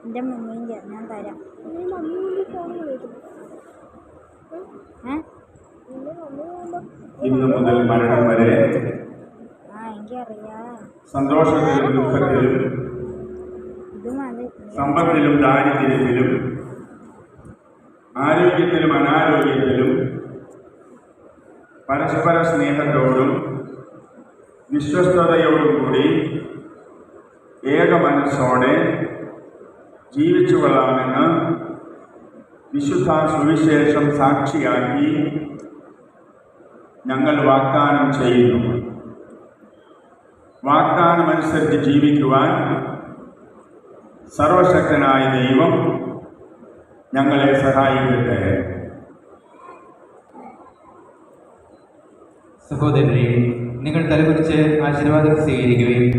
എൻ്റെ മമ്മീൻ്റെ ഞാൻ തരാം. ഇന്നു മുതൽ മരണം വരെ എനിക്കറിയാം. സന്തോഷത്തിലും ദുഃഖത്തിലും സമ്പത്തിലും ദാരിദ്ര്യത്തിലും ആരോഗ്യത്തിലും അനാരോഗ്യത്തിലും പരസ്പര സ്നേഹത്തോടും വിശ്വസ്തയോടും കൂടി ഏക മനസ്സോടെ ജീവിച്ചു കൊള്ളാമെന്ന് വിശുദ്ധ സുവിശേഷം സാക്ഷിയാക്കി ഞങ്ങൾ വാഗ്ദാനം ചെയ്യുന്നു. വാഗ്ദാനമനുസരിച്ച് ജീവിക്കുവാൻ സർവശക്തനായ ദൈവം ഞങ്ങളെ സഹായിക്കട്ടെ. സഹോദരരെ, നിങ്ങൾ തലകുറിച്ച് ആശീർവാദം സ്വീകരിക്കുകയും